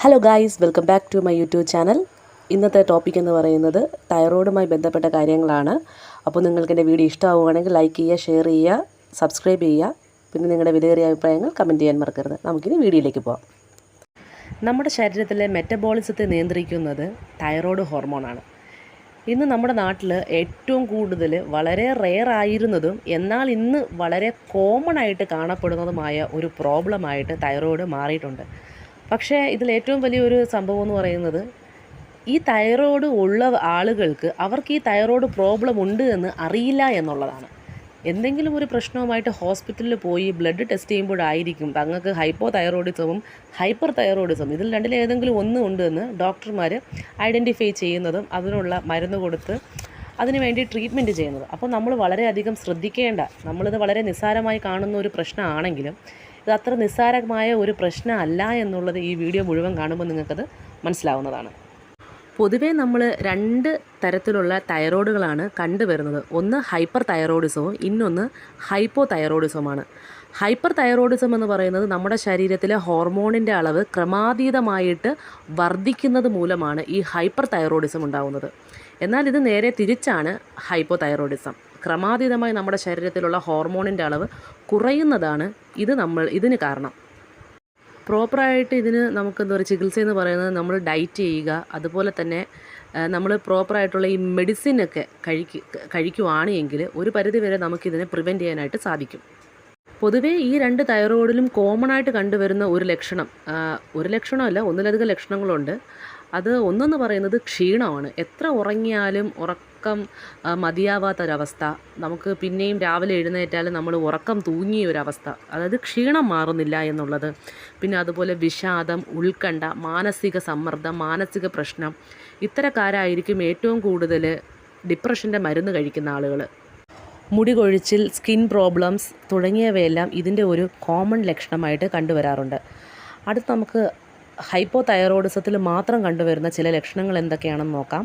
Hello guys, welcome back to my YouTube channel. ഇന്നത്തെ topic എന്ന് പറയുന്നത് തൈറോയിഡുമായി ബന്ധപ്പെട്ട കാര്യങ്ങളാണ്. അപ്പോൾ നിങ്ങൾക്ക് എൻ്റെ വീഡിയോ ഇഷ്ടമാവുകയാണെങ്കിൽ ലൈക്ക് ചെയ്യുക, ഷെയർ ചെയ്യുക, സബ്സ്ക്രൈബ് ചെയ്യുക. പിന്നെ നിങ്ങളുടെ വിലയേറിയ അഭിപ്രായങ്ങൾ കമൻറ്റ് ചെയ്യാൻ മറക്കരുത്. നമുക്കിനി വീഡിയോയിലേക്ക് പോകാം. നമ്മുടെ ശരീരത്തിലെ മെറ്റബോളിസത്തെ നിയന്ത്രിക്കുന്നത് തൈറോയ്ഡ് ഹോർമോണാണ്. ഇന്ന് നമ്മുടെ നാട്ടിൽ ഏറ്റവും കൂടുതൽ വളരെ റെയർ ആയിരുന്നതും എന്നാൽ ഇന്ന് വളരെ കോമൺ ആയിട്ട് കാണപ്പെടുന്നതുമായ ഒരു പ്രോബ്ലമായിട്ട് തൈറോയ്ഡ് മാറിയിട്ടുണ്ട്. പക്ഷേ ഇതിലേറ്റവും വലിയൊരു സംഭവം എന്ന് പറയുന്നത് ഈ തൈറോയ്ഡ് ഉള്ള ആളുകൾക്ക് അവർക്ക് ഈ തൈറോയ്ഡ് പ്രോബ്ലം ഉണ്ട് എന്ന് അറിയില്ല എന്നുള്ളതാണ്. എന്തെങ്കിലും ഒരു പ്രശ്നവുമായിട്ട് ഹോസ്പിറ്റലിൽ പോയി ബ്ലഡ് ടെസ്റ്റ് ചെയ്യുമ്പോഴായിരിക്കും തങ്ങൾക്ക് ഹൈപ്പോ തൈറോയിഡിസവും ഹൈപ്പർ തൈറോയിഡിസം ഇതിൽ രണ്ടിലേതെങ്കിലും ഒന്ന് ഉണ്ടെന്ന് ഡോക്ടർമാർ ഐഡൻറ്റിഫൈ ചെയ്യുന്നതും അതിനുള്ള മരുന്ന് കൊടുത്ത് അതിന് വേണ്ടി ട്രീറ്റ്മെൻറ്റ് ചെയ്യുന്നത്. അപ്പോൾ നമ്മൾ വളരെയധികം ശ്രദ്ധിക്കേണ്ട, നമ്മളിത് വളരെ നിസ്സാരമായി കാണുന്ന ഒരു പ്രശ്നമാണെങ്കിലും ഇത് അത്ര നിസ്സാരമായ ഒരു പ്രശ്നമല്ല എന്നുള്ളത് ഈ വീഡിയോ മുഴുവൻ കാണുമ്പോൾ നിങ്ങൾക്കത് മനസ്സിലാവുന്നതാണ്. പൊതുവേ നമ്മൾ രണ്ട് തരത്തിലുള്ള തൈറോയ്ഡുകളാണ് കണ്ടുവരുന്നത്. ഒന്ന് ഹൈപ്പർ തൈറോയിഡിസവും ഇന്നൊന്ന് ഹൈപ്പോ തൈറോയിഡിസവുമാണ്. ഹൈപ്പർ തൈറോയിഡിസം എന്ന് പറയുന്നത് നമ്മുടെ ശരീരത്തിലെ ഹോർമോണിൻ്റെ അളവ് ക്രമാതീതമായിട്ട് വർദ്ധിക്കുന്നത് മൂലമാണ് ഈ ഹൈപ്പർ തൈറോയിഡിസം ഉണ്ടാകുന്നത്. എന്നാൽ ഇത് നേരെ തിരിച്ചാണ് ഹൈപ്പോ തൈറോയിഡിസം. ക്രമാതീതമായി നമ്മുടെ ശരീരത്തിലുള്ള ഹോർമോണിൻ്റെ അളവ് കുറയുന്നതാണ് ഇതിന് കാരണം. പ്രോപ്പറായിട്ട് ഇതിന് നമുക്ക് എന്താ പറയുക, ചികിത്സ എന്ന് പറയുന്നത് നമ്മൾ ഡയറ്റ് ചെയ്യുക, അതുപോലെ തന്നെ നമ്മൾ പ്രോപ്പറായിട്ടുള്ള ഈ മെഡിസിനൊക്കെ കഴിക്കുവാണ് എങ്കിൽ ഒരു പരിധിവരെ നമുക്കിതിനെ പ്രിവെൻറ്റ് ചെയ്യാനായിട്ട് സാധിക്കും. പൊതുവേ ഈ രണ്ട് തൈറോയിഡിലും കോമൺ ആയിട്ട് കണ്ടുവരുന്ന ഒരു ലക്ഷണമല്ല, ഒന്നിലധികം ലക്ഷണങ്ങളുണ്ട്. അത് ഒന്നെന്ന് പറയുന്നത് ക്ഷീണമാണ്. എത്ര ഉറങ്ങിയാലും ഉറക്കം മതിയാവാത്തൊരവസ്ഥ, നമുക്ക് പിന്നെയും രാവിലെ എഴുന്നേറ്റാലും നമ്മൾ ഉറക്കം തൂങ്ങിയ ഒരവസ്ഥ, അതായത് ക്ഷീണം മാറുന്നില്ല എന്നുള്ളത്. പിന്നെ അതുപോലെ വിഷാദം, ഉത്കണ്ഠ, മാനസിക സമ്മർദ്ദം, മാനസിക പ്രശ്നം, ഇത്തരക്കാരായിരിക്കും ഏറ്റവും കൂടുതൽ ഡിപ്രഷൻ്റെ മരുന്ന് കഴിക്കുന്ന ആളുകൾ. മുടി കൊഴിച്ചിൽ, സ്കിൻ പ്രോബ്ലംസ് തുടങ്ങിയവയെല്ലാം ഇതിൻ്റെ ഒരു കോമൺ ലക്ഷണമായിട്ട് കണ്ടുവരാറുണ്ട്. അടുത്ത് നമുക്ക് ഹൈപ്പോ തൈറോയിഡിസത്തിൽ മാത്രം കണ്ടുവരുന്ന ചില ലക്ഷണങ്ങൾ എന്തൊക്കെയാണെന്ന് നോക്കാം.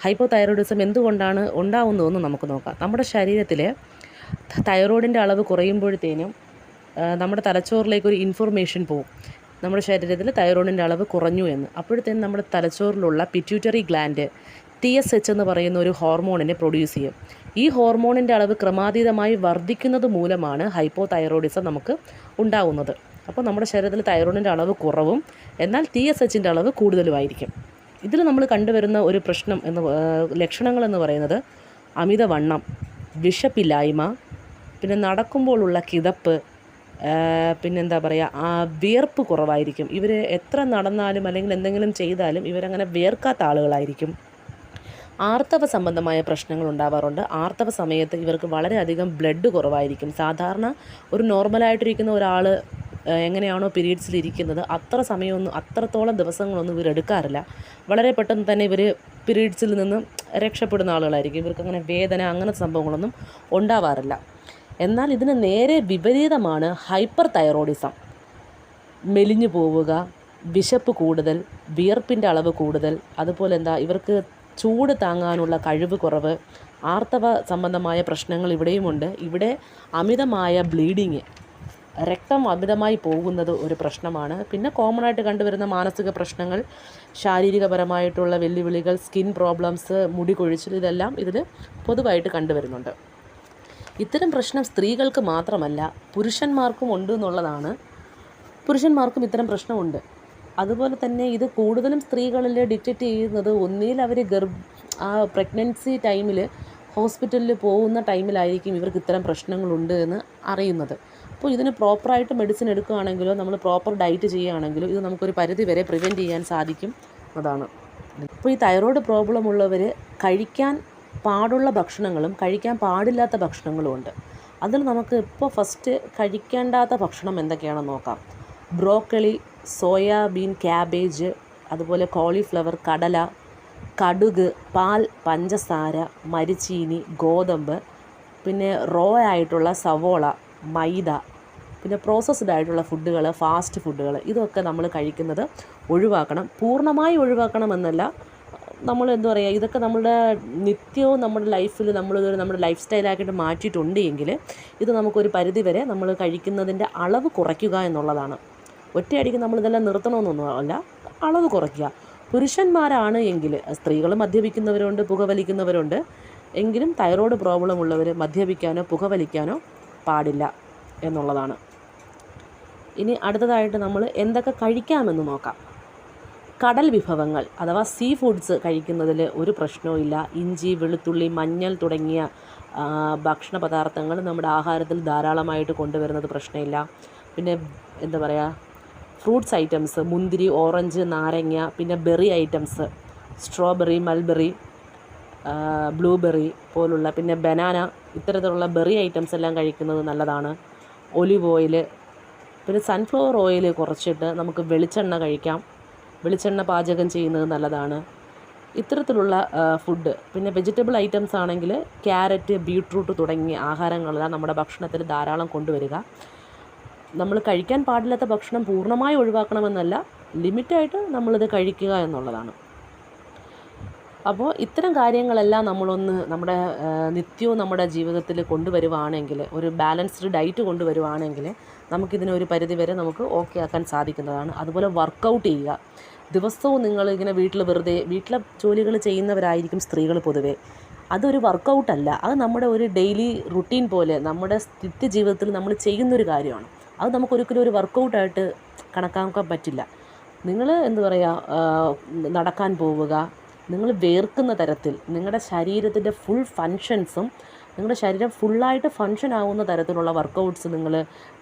ഹൈപ്പോ തൈറോയിഡിസം എന്തുകൊണ്ടാണ് ഉണ്ടാവുന്നതെന്ന് നമുക്ക് നോക്കാം. നമ്മുടെ ശരീരത്തിലെ തൈറോയിഡിൻ്റെ അളവ് കുറയുമ്പോഴത്തേനും നമ്മുടെ തലച്ചോറിലേക്ക് ഒരു ഇൻഫർമേഷൻ പോകും, നമ്മുടെ ശരീരത്തിൽ തൈറോയിഡിൻ്റെ അളവ് കുറഞ്ഞു എന്ന്. അപ്പോഴത്തേനും നമ്മുടെ തലച്ചോറിലുള്ള പിറ്റ്യൂട്ടറി ഗ്ലാൻഡ് TSH എന്ന് പറയുന്ന ഒരു ഹോർമോണിനെ പ്രൊഡ്യൂസ് ചെയ്യും. ഈ ഹോർമോണിൻ്റെ അളവ് ക്രമാതീതമായി വർദ്ധിക്കുന്നത് മൂലമാണ് ഹൈപ്പോ തൈറോയിഡിസം നമുക്ക് ഉണ്ടാവുന്നത്. അപ്പോൾ നമ്മുടെ ശരീരത്തിൽ തൈറോയിഡിൻ്റെ അളവ് കുറവും എന്നാൽ TSHൻ്റെ അളവ് കൂടുതലുമായിരിക്കും. ഇതിൽ നമ്മൾ കണ്ടുവരുന്ന ഒരു ലക്ഷണങ്ങളെന്ന് പറയുന്നത് അമിതവണ്ണം, വിശപ്പില്ലായ്മ, പിന്നെ നടക്കുമ്പോഴുള്ള കിതപ്പ്, പിന്നെന്താ പറയുക, വിയർപ്പ് കുറവായിരിക്കും. ഇവർ എത്ര നടന്നാലും അല്ലെങ്കിൽ എന്തെങ്കിലും ചെയ്താലും ഇവരങ്ങനെ വിയർക്കാത്ത ആളുകളായിരിക്കും. ആർത്തവ സംബന്ധമായ പ്രശ്നങ്ങൾ ഉണ്ടാവാറുണ്ട്. ആർത്തവ സമയത്ത് ഇവർക്ക് വളരെയധികം ബ്ലഡ് കുറവായിരിക്കും. സാധാരണ ഒരു നോർമലായിട്ടിരിക്കുന്ന ഒരാൾ എങ്ങനെയാണോ പീരീഡ്സിലിരിക്കുന്നത് അത്രത്തോളം ദിവസങ്ങളൊന്നും ഇവർ എടുക്കാറില്ല. വളരെ പെട്ടെന്ന് തന്നെ ഇവർ പീരീഡ്സിൽ നിന്ന് രക്ഷപ്പെടുന്ന ആളുകളായിരിക്കും. ഇവർക്കങ്ങനെ വേദന അങ്ങനത്തെ സംഭവങ്ങളൊന്നും ഉണ്ടാവാറില്ല. എന്നാൽ ഇതിന് നേരെ വിപരീതമാണ് ഹൈപ്പർ തൈറോയിഡിസം. മെലിഞ്ഞു പോവുക, വിശപ്പ് കൂടുതൽ, വിയർപ്പിൻ്റെ അളവ് കൂടുതൽ, അതുപോലെ ഇവർക്ക് ചൂട് താങ്ങാനുള്ള കഴിവ് കുറവ്, ആർത്തവ സംബന്ധമായ പ്രശ്നങ്ങൾ ഇവിടെയുമുണ്ട്. ഇവിടെ അമിതമായ ബ്ലീഡിങ്, രക്തം അമിതമായി പോകുന്നത് ഒരു പ്രശ്നമാണ്. പിന്നെ കോമൺ ആയിട്ട് കണ്ടുവരുന്ന മാനസിക പ്രശ്നങ്ങൾ, ശാരീരികപരമായിട്ടുള്ള വെല്ലുവിളികൾ, സ്കിൻ പ്രോബ്ലംസ്, മുടി കൊഴിച്ചിൽ, ഇതെല്ലാം ഇതിൽ പൊതുവായിട്ട് കണ്ടുവരുന്നുണ്ട്. ഇത്തരം പ്രശ്നം സ്ത്രീകൾക്ക് മാത്രമല്ല പുരുഷന്മാർക്കും ഉണ്ട് എന്നുള്ളതാണ്. പുരുഷന്മാർക്കും ഇത്തരം പ്രശ്നമുണ്ട്. അതുപോലെ തന്നെ ഇത് കൂടുതലും സ്ത്രീകളിൽ ഡിറ്റക്റ്റ് ചെയ്യുന്നത് ഒന്നിൽ അവർ പ്രഗ്നൻസി ടൈമിൽ ഹോസ്പിറ്റലിൽ പോകുന്ന ടൈമിലായിരിക്കും ഇവർക്ക് ഇത്തരം പ്രശ്നങ്ങളുണ്ട് എന്ന് അറിയുന്നത്. അപ്പോൾ ഇതിന് പ്രോപ്പറായിട്ട് മെഡിസിൻ എടുക്കുകയാണെങ്കിലോ നമ്മൾ പ്രോപ്പർ ഡയറ്റ് ചെയ്യുകയാണെങ്കിലോ ഇത് നമുക്കൊരു പരിധി വരെ പ്രിവെൻറ്റ് ചെയ്യാൻ സാധിക്കും അതാണ്. അപ്പോൾ ഈ തൈറോയ്ഡ് പ്രോബ്ലം ഉള്ളവർ കഴിക്കാൻ പാടുള്ള ഭക്ഷണങ്ങളും കഴിക്കാൻ പാടില്ലാത്ത ഭക്ഷണങ്ങളും ഉണ്ട്. അതിൽ നമുക്ക് ഇപ്പോൾ ഫസ്റ്റ് കഴിക്കേണ്ടാത്ത ഭക്ഷണം എന്തൊക്കെയാണെന്ന് നോക്കാം. ബ്രോക്കളി, സോയാബീൻ, ക്യാബേജ്, അതുപോലെ കോളിഫ്ലവർ, കടല, കടുക്, പാൽ, പഞ്ചസാര, മരിച്ചീനി, ഗോതമ്പ്, പിന്നെ റോ ആയിട്ടുള്ള സവോള, മൈദ, പിന്നെ പ്രോസസ്ഡ് ആയിട്ടുള്ള ഫുഡുകൾ, ഫാസ്റ്റ് ഫുഡുകൾ, ഇതൊക്കെ നമ്മൾ കഴിക്കുന്നത് ഒഴിവാക്കണം. പൂർണ്ണമായി ഒഴിവാക്കണമെന്നല്ല, നമ്മൾ ഇതൊക്കെ നമ്മുടെ നിത്യവും നമ്മുടെ ലൈഫിൽ നമ്മുടെ ലൈഫ് സ്റ്റൈലാക്കിയിട്ട് മാറ്റിയിട്ടുണ്ട് എങ്കിൽ ഇത് നമുക്കൊരു പരിധി വരെ നമ്മൾ കഴിക്കുന്നതിൻ്റെ അളവ് കുറയ്ക്കുക എന്നുള്ളതാണ്. ഒറ്റയടിക്ക് നമ്മളിതെല്ലാം നിർത്തണമെന്നൊന്നും അല്ല, അളവ് കുറയ്ക്കുക. പുരുഷന്മാരാണ് എങ്കിൽ, സ്ത്രീകൾ മദ്യപിക്കുന്നവരുണ്ട്, പുകവലിക്കുന്നവരുണ്ട്, എങ്കിലും തൈറോയ്ഡ് പ്രോബ്ലം ഉള്ളവർ മദ്യപിക്കാനോ പുകവലിക്കാനോ പാടില്ല എന്നുള്ളതാണ്. ഇനി അടുത്തതായിട്ട് നമ്മൾ എന്തൊക്കെ കഴിക്കാമെന്ന് നോക്കാം. കടൽ വിഭവങ്ങൾ അഥവാ സീ ഫുഡ്സ് കഴിക്കുന്നതിൽ ഒരു പ്രശ്നവും ഇല്ല. ഇഞ്ചി, വെളുത്തുള്ളി, മഞ്ഞൾ തുടങ്ങിയ ഭക്ഷണ പദാർത്ഥങ്ങൾ നമ്മുടെ ആഹാരത്തിൽ ധാരാളമായിട്ട് കൊണ്ടുവരുന്നത് പ്രശ്നമില്ല. പിന്നെ എന്താ പറയുക, ഫ്രൂട്ട്സ് ഐറ്റംസ്, മുന്തിരി, ഓറഞ്ച്, നാരങ്ങ, പിന്നെ berry items, strawberry, mulberry, blueberry പോലുള്ള, പിന്നെ ബനാന, ഇത്തരത്തിലുള്ള ബെറി ഐറ്റംസ് എല്ലാം കഴിക്കുന്നത് നല്ലതാണ്. ഒലിവ് ഓയിൽ, പിന്നെ സൺഫ്ലവർ ഓയിൽ കുറച്ചിട്ട് നമുക്ക് വെളിച്ചെണ്ണ കഴിക്കാം. വെളിച്ചെണ്ണ പാചകം ചെയ്യുന്നത് നല്ലതാണ്. ഇത്തരത്തിലുള്ള ഫുഡ്. പിന്നെ വെജിറ്റബിൾ ഐറ്റംസ് ആണെങ്കിൽ ക്യാരറ്റ്, ബീട്രൂട്ട് തുടങ്ങിയ ആഹാരങ്ങളെല്ലാം നമ്മുടെ ഭക്ഷണത്തിൽ ധാരാളം കൊണ്ടുവരിക. നമ്മൾ കഴിക്കാൻ പാടില്ലാത്ത ഭക്ഷണം പൂർണ്ണമായി ഒഴിവാക്കണമെന്നല്ല, ലിമിറ്റായിട്ട് നമ്മളിത് കഴിക്കുക എന്നുള്ളതാണ്. അപ്പോൾ ഇത്തരം കാര്യങ്ങളെല്ലാം നമ്മുടെ നിത്യവും നമ്മുടെ ജീവിതത്തിൽ കൊണ്ടുവരുവാണെങ്കിൽ, ഒരു ബാലൻസ്ഡ് ഡയറ്റ് കൊണ്ടുവരുവാണെങ്കിൽ നമുക്കിതിനൊരു പരിധിവരെ നമുക്ക് ഓക്കെ ആക്കാൻ സാധിക്കുന്നതാണ്. അതുപോലെ വർക്കൗട്ട് ചെയ്യുക. ദിവസവും നിങ്ങളിങ്ങനെ വീട്ടിലെ ജോലികൾ ചെയ്യുന്നവരായിരിക്കും സ്ത്രീകൾ പൊതുവേ. അതൊരു വർക്കൗട്ടല്ല, അത് നമ്മുടെ ഒരു ഡെയിലി റുട്ടീൻ പോലെ നമ്മുടെ നിത്യജീവിതത്തിൽ നമ്മൾ ചെയ്യുന്നൊരു കാര്യമാണ്. അത് നമുക്കൊരിക്കലും ഒരു വർക്കൗട്ടായിട്ട് കണക്കാക്കാൻ പറ്റില്ല. നിങ്ങൾ എന്താ പറയുക, നടക്കാൻ പോവുക, നിങ്ങൾ വേർക്കുന്ന തരത്തിൽ നിങ്ങളുടെ ശരീരത്തിൻ്റെ ഫുൾ ഫങ്ഷൻസും, നിങ്ങളുടെ ശരീരം ഫുള്ളായിട്ട് ഫങ്ഷൻ ആവുന്ന തരത്തിലുള്ള വർക്കൗട്ട്സ്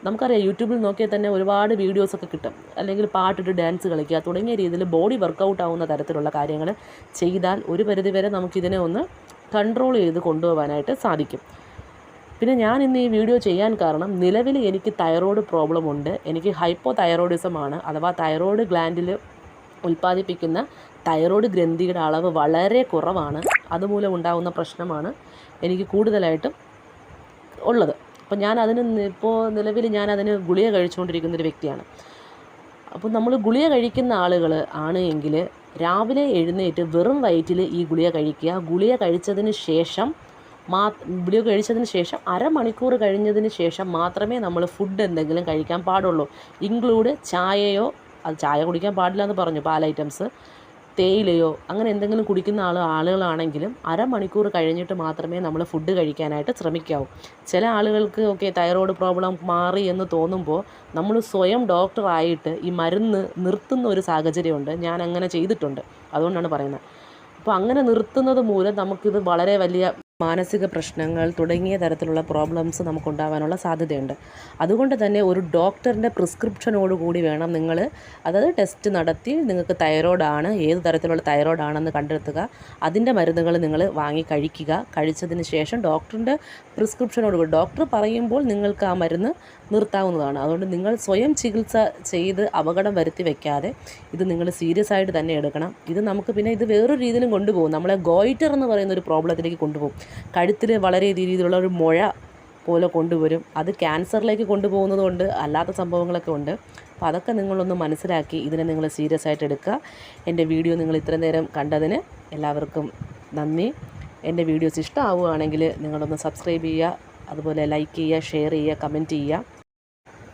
നമുക്കറിയാം, യൂട്യൂബിൽ നോക്കിയാൽ തന്നെ ഒരുപാട് വീഡിയോസൊക്കെ കിട്ടും. അല്ലെങ്കിൽ പാട്ടിട്ട് ഡാൻസ് കളിക്കുക തുടങ്ങിയ രീതിയിൽ ബോഡി വർക്കൗട്ട് ആവുന്ന തരത്തിലുള്ള കാര്യങ്ങൾ ചെയ്താൽ ഒരു പരിധിവരെ നമുക്കിതിനെ ഒന്ന് കൺട്രോൾ ചെയ്ത് കൊണ്ടുപോകാനായിട്ട് സാധിക്കും. പിന്നെ ഞാൻ ഇന്ന് ഈ വീഡിയോ ചെയ്യാൻ കാരണം, നിലവിൽ എനിക്ക് തൈറോയ്ഡ് പ്രോബ്ലം ഉണ്ട്. എനിക്ക് ഹൈപ്പോ തൈറോയിഡിസമാണ്, അഥവാ തൈറോയ്ഡ് ഗ്ലാൻഡിൽ ഉൽപ്പാദിപ്പിക്കുന്ന തൈറോയ്ഡ് ഗ്രന്ഥിയുടെ അളവ് വളരെ കുറവാണ്. അതുമൂലം ഉണ്ടാകുന്ന പ്രശ്നമാണ് എനിക്ക് കൂടുതലായിട്ടും ഉള്ളത്. അപ്പോൾ നിലവിൽ ഞാനതിന് ഗുളിക കഴിച്ചുകൊണ്ടിരിക്കുന്നൊരു വ്യക്തിയാണ്. അപ്പോൾ നമ്മൾ ഗുളിക കഴിക്കുന്ന ആളുകൾ ആണ് എങ്കിൽ രാവിലെ എഴുന്നേറ്റ് വെറും വയറ്റിൽ ഈ ഗുളിക കഴിക്കുക. ഗുളിക കഴിച്ചതിന് ശേഷം അരമണിക്കൂർ കഴിഞ്ഞതിന് ശേഷം മാത്രമേ നമ്മൾ ഫുഡ് എന്തെങ്കിലും കഴിക്കാൻ പാടുള്ളൂ. ഇൻക്ലൂഡ് ചായയോ, അത് ചായ കുടിക്കാൻ പാടില്ല എന്ന് പറഞ്ഞു, പാൽ ഐറ്റംസ്, തേയിലയോ അങ്ങനെ എന്തെങ്കിലും കുടിക്കുന്ന ആളുകളാണെങ്കിലും അരമണിക്കൂർ കഴിഞ്ഞിട്ട് മാത്രമേ നമ്മൾ ഫുഡ് കഴിക്കാനായിട്ട് ശ്രമിക്കാവൂ. ചില ആളുകൾക്ക് തൈറോയ്ഡ് പ്രോബ്ലം മാറി എന്ന് തോന്നുമ്പോൾ നമ്മൾ സ്വയം ഡോക്ടറായിട്ട് ഈ മരുന്ന് നിർത്തുന്ന ഒരു സാഹചര്യമുണ്ട്. ഞാൻ അങ്ങനെ ചെയ്തിട്ടുണ്ട്, അതുകൊണ്ടാണ് പറയുന്നത്. അപ്പോൾ അങ്ങനെ നിർത്തുന്നത് മൂലം നമുക്കിത് വളരെ വലിയ മാനസിക പ്രശ്നങ്ങൾ തുടങ്ങിയ തരത്തിലുള്ള പ്രോബ്ലംസ് നമുക്കുണ്ടാകാനുള്ള സാധ്യതയുണ്ട്. അതുകൊണ്ട് തന്നെ ഒരു ഡോക്ടറിൻ്റെ പ്രിസ്ക്രിപ്ഷനോടുകൂടി വേണം നിങ്ങൾ, അതായത് ടെസ്റ്റ് നടത്തി നിങ്ങൾക്ക് തൈറോയ്ഡാണ്, ഏത് തരത്തിലുള്ള തൈറോയ്ഡാണെന്ന് കണ്ടെത്തുക, അതിൻ്റെ മരുന്നുകൾ നിങ്ങൾ വാങ്ങി കഴിക്കുക. കഴിച്ചതിന് ശേഷം ഡോക്ടറിൻ്റെ പ്രിസ്ക്രിപ്ഷനോടുകൂടി, ഡോക്ടർ പറയുമ്പോൾ നിങ്ങൾക്ക് ആ മരുന്ന് നിർത്താവുന്നതാണ്. അതുകൊണ്ട് നിങ്ങൾ സ്വയം ചികിത്സ ചെയ്ത് അപകടം വരുത്തി വയ്ക്കാതെ ഇത് നിങ്ങൾ സീരിയസ് ആയിട്ട് തന്നെ എടുക്കണം. ഇത് വേറൊരു രീതിയിലും കൊണ്ടുപോകും, നമ്മളെ ഗോയിറ്റർ എന്ന് പറയുന്ന ഒരു പ്രോബ്ലത്തിലേക്ക് കൊണ്ടുപോകും. കഴുത്തിൽ വളരെ രീതിയിലുള്ള ഒരു മുഴ പോലെ കൊണ്ടുവരും. അത് ക്യാൻസറിലേക്ക് കൊണ്ടുപോകുന്നതുകൊണ്ട് അല്ലാത്ത സംഭവങ്ങളൊക്കെ ഉണ്ട്. അപ്പോൾ അതൊക്കെ നിങ്ങളൊന്ന് മനസ്സിലാക്കി ഇതിനെ നിങ്ങൾ സീരിയസ് ആയിട്ട് എടുക്കുക. എൻ്റെ വീഡിയോ നിങ്ങൾ ഇത്രയും നേരം കണ്ടതിന് എല്ലാവർക്കും നന്ദി. എൻ്റെ വീഡിയോസ് ഇഷ്ടമാവുകയാണെങ്കിൽ നിങ്ങളൊന്ന് സബ്സ്ക്രൈബ് ചെയ്യുക, അതുപോലെ ലൈക്ക് ചെയ്യുക, ഷെയർ ചെയ്യുക, കമൻറ്റ് ചെയ്യുക.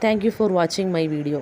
Thank you for watching my video.